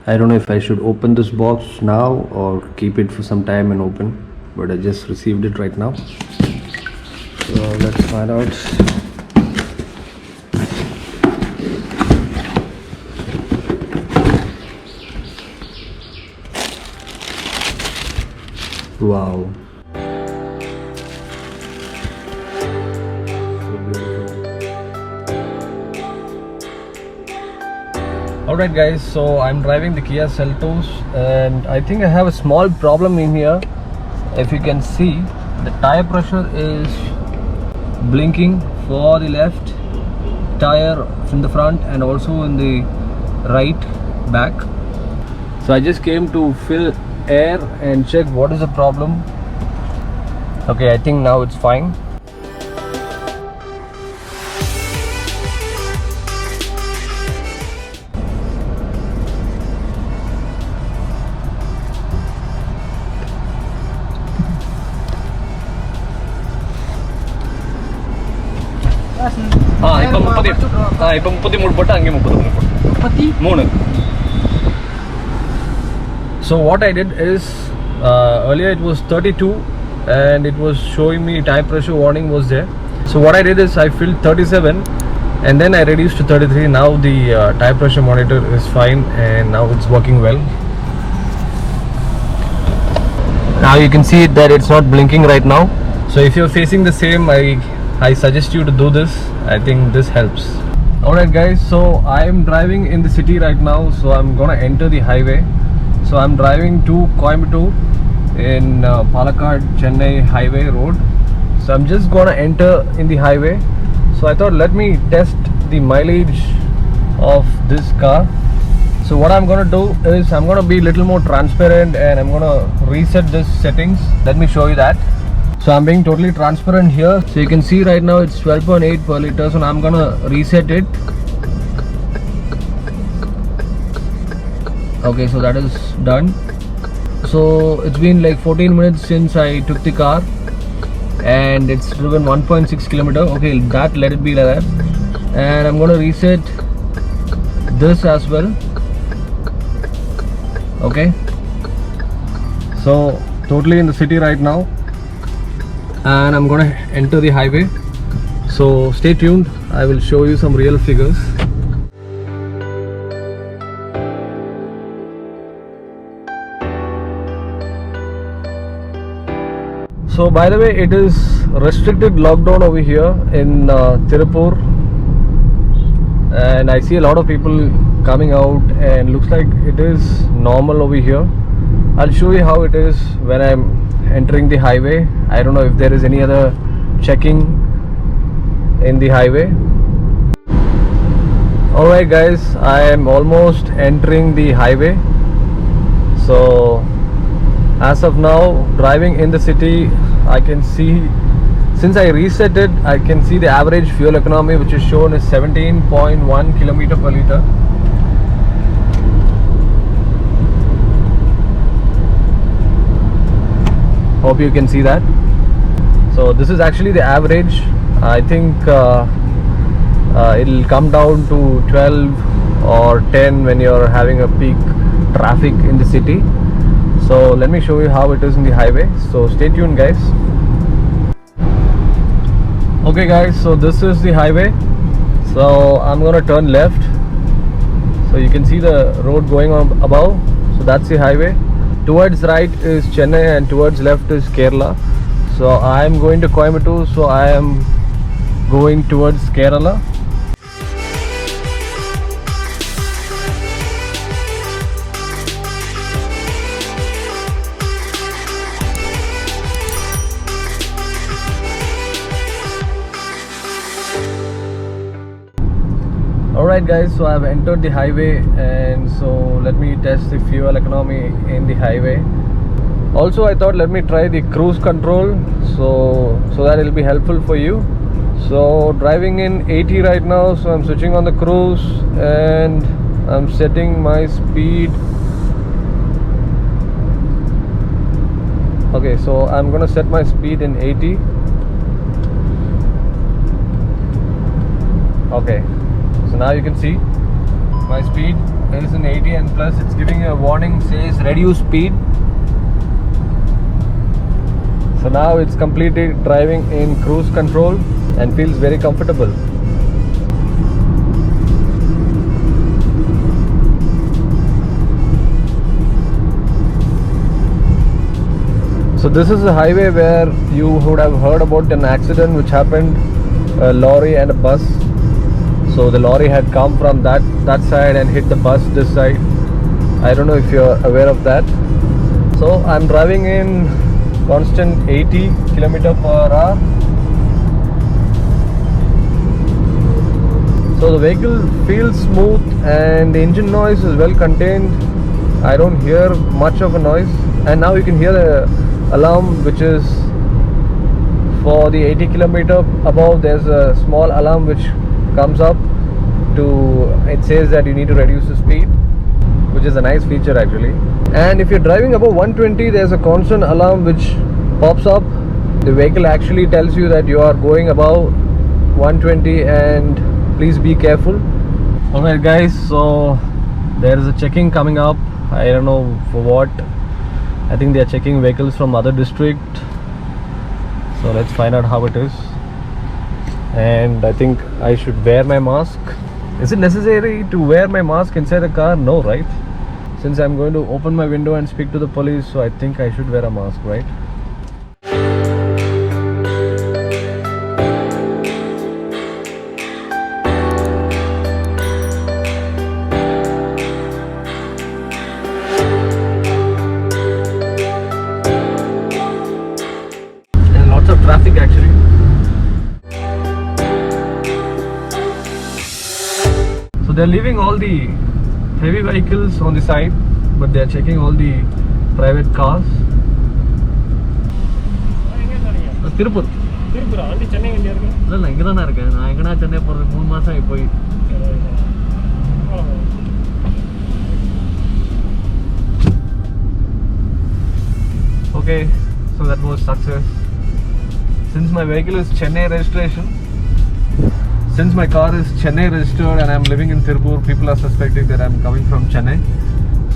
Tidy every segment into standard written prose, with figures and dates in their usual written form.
I don't know if I should open this box now or keep it for some time and open, but I just received it right now. So let's find out. Wow. Alright guys, so I'm driving the Kia Seltos and I think I have a small problem in here. If you can see, the tire pressure is blinking for the left tire in the front and also in the right back. So I just came to fill air and check what is the problem. Okay, I think now it's fine. So what I did is earlier it was 32 and it was showing me tire pressure warning was there. So what I did is I filled 37 and then I reduced to 33. Now the tire pressure monitor is fine and now it's working well. Now you can see that it's not blinking right now. So if you're facing the same, I suggest you to do this. I think this helps. Alright guys, so I'm driving in the city right now, so I'm gonna enter the highway. So I'm driving to Coimbatore in Palakkad Chennai highway road. So I'm just gonna enter in the highway. So I thought let me test the mileage of this car. So what I'm gonna do is I'm gonna be a little more transparent and I'm gonna reset this settings. Let me show you that. So I'm being totally transparent here. So you can see right now it's 12.8 per liter. So now I'm gonna reset it. Okay, so that is done. So it's been like 14 minutes since I took the car and it's driven 1.6 kilometer. Okay, that let it be like that. And I'm gonna reset this as well. Okay, so totally in the city right now and I'm gonna enter the highway. So stay tuned, I will show you some real figures. So by the way, it is restricted lockdown over here in Tirupur and I see a lot of people coming out and looks like it is normal over here. I'll show you how it is when I'm entering the highway. I don't know if there is any other checking in the highway. Alright guys, I am almost entering the highway. So as of now, driving in the city, I can see, since I reset it, I can see the average fuel economy which is shown is 17.1 kilometer per liter. Hope you can see that. So this is actually the average. I think it'll come down to 12 or 10 when you're having a peak traffic in the city. So let me show you how it is in the highway. So stay tuned guys. Okay guys, so this is the highway. So I'm gonna turn left. So you can see the road going on above. So that's the highway. Towards right is Chennai and towards left is Kerala. So I am going to Coimbatore, so I am going towards Kerala. Alright guys, so I have entered the highway and so let me test the fuel economy in the highway. Also I thought let me try the cruise control so that it will be helpful for you. So driving in 80 right now, so I'm switching on the cruise and I'm setting my speed. Okay, so I'm gonna set my speed in 80. Okay, so now you can see my speed There is an 80 and plus it's giving you a warning, says reduce speed. So now it's completely driving in cruise control and feels very comfortable. So this is a highway where you would have heard about an accident which happened, a lorry and a bus. So the lorry had come from that side and hit the bus this side. I don't know if you're aware of that. So I'm driving in constant 80 km/h. So the vehicle feels smooth and the engine noise is well contained. I don't hear much of a noise. And now you can hear the alarm which is for the 80 km above. There's a small alarm which comes up it says that you need to reduce the speed, which is a nice feature actually. And if you're driving above 120, there's a constant alarm which pops up. The vehicle actually tells you that you are going above 120 and please be careful. Alright guys, so there is a checking coming up. I don't know for what. I think they are checking vehicles from other district. So let's find out how it is. And I think I should wear my mask. Is it necessary to wear my mask inside the car? No, right? Since I'm going to open my window and speak to the police, so I think I should wear a mask, right? And lots of traffic actually. They're leaving all the heavy vehicles on the side, but they're checking all the private cars. Tirupur. Okay, so that was success. Since my vehicle is Chennai registration, since my car is Chennai registered and I'm living in Tirupur, people are suspecting that I'm coming from Chennai.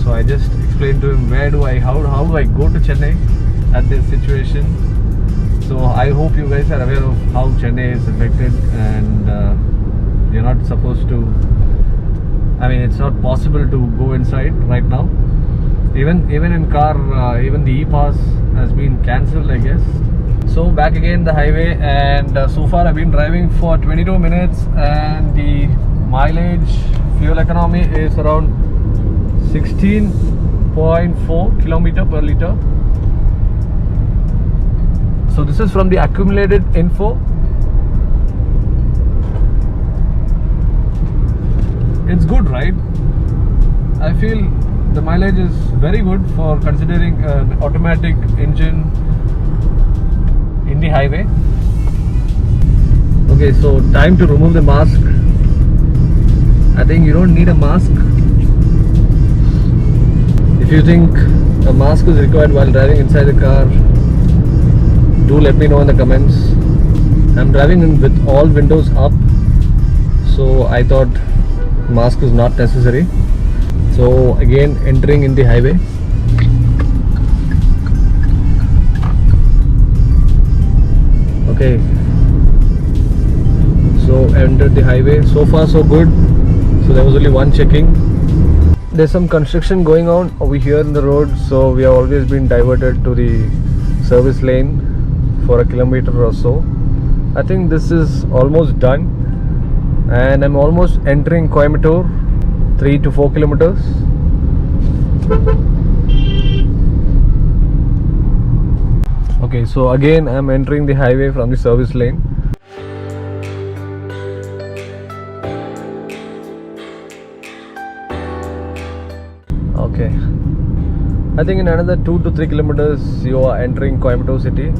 So I just explained to him how do I go to Chennai at this situation. So I hope you guys are aware of how Chennai is affected, and you're not supposed to, I mean it's not possible to go inside right now. Even in car, even the e-pass has been cancelled, I guess. So back again the highway, and so far I've been driving for 22 minutes and the mileage, fuel economy is around 16.4 kilometer per liter. So this is from the accumulated info. It's good, right? I feel the mileage is very good for considering an automatic engine in the highway. Okay, so time to remove the mask. I think you don't need a mask. If you think a mask is required while driving inside the car, do let me know in the comments. I'm driving with all windows up, so I thought mask is not necessary. So again, entering in the highway. Okay, so entered the highway. So far so good. So there was only one checking. There's some construction going on over here in the road, so we have always been diverted to the service lane for a kilometer or so. I think this is almost done, and I'm almost entering Coimbatore, 3 to 4 kilometers. Okay, so again I'm entering the highway from the service lane. Okay, I think in another 2 to 3 kilometers you are entering Coimbatore city,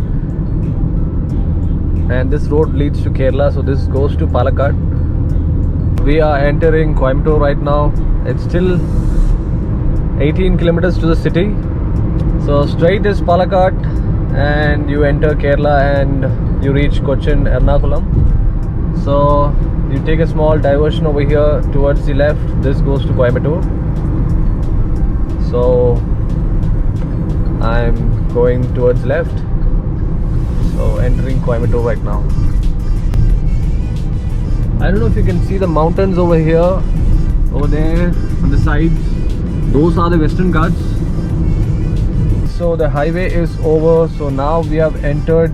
and this road leads to Kerala, so this goes to Palakkad. We are entering Coimbatore right now. It's still 18 kilometers to the city, so straight is Palakkad and you enter Kerala and you reach Cochin, Ernakulam. So you take a small diversion over here towards the left. This goes to Coimbatore. So I'm going towards left, so entering Coimbatore right now. I don't know if you can see the mountains over here, over there on the sides. Those are the Western Ghats. So the highway is over, so now we have entered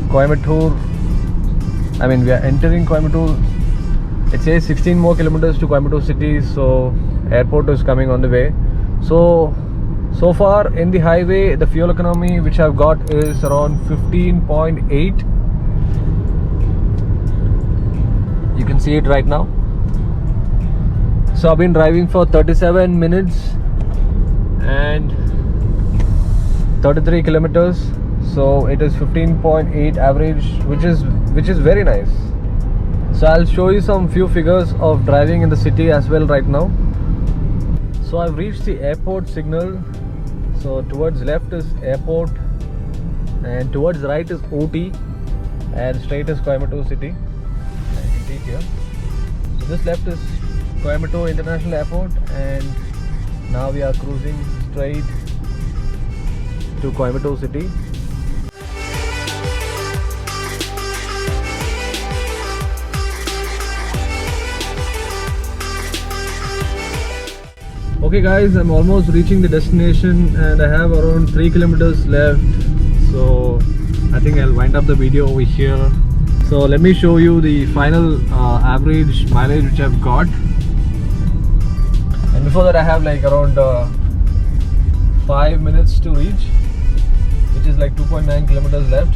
Coimbatore. I mean, we are entering Coimbatore. It says 16 more kilometers to Coimbatore city, so airport is coming on the way. So far in the highway, the fuel economy which I've got is around 15.8. You can see it right now. So I've been driving for 37 minutes and 33 kilometers. So it is 15.8 average, which is very nice. So I'll show you some few figures of driving in the city as well right now. So I've reached the airport signal. So towards left is airport and towards right is OT and straight is Coimbatore city. You can see it here. So this left is Coimbatore International Airport and now we are cruising straight to Coimbatore city. Okay guys, I'm almost reaching the destination and I have around 3 kilometers left, so I think I'll wind up the video over here. So let me show you the final average mileage which I've got. And before that I have like around 5 minutes to reach, which is like 2.9 kilometers left.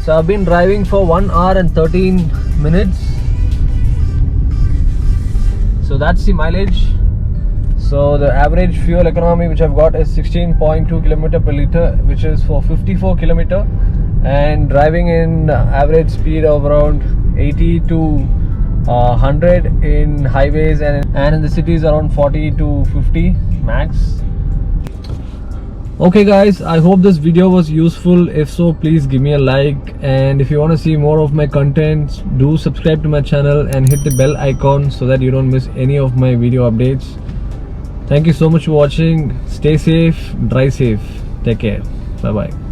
So I've been driving for 1 hour and 13 minutes. So that's the mileage. So the average fuel economy which I've got is 16.2 km per liter, which is for 54 km, and driving in average speed of around 80 to 100 in highways and in the cities around 40 to 50 max. Okay guys, I hope this video was useful. If so, please give me a like, and if you want to see more of my content, do subscribe to my channel and hit the bell icon so that you don't miss any of my video updates. Thank you so much for watching. Stay safe, drive safe, take care, bye bye.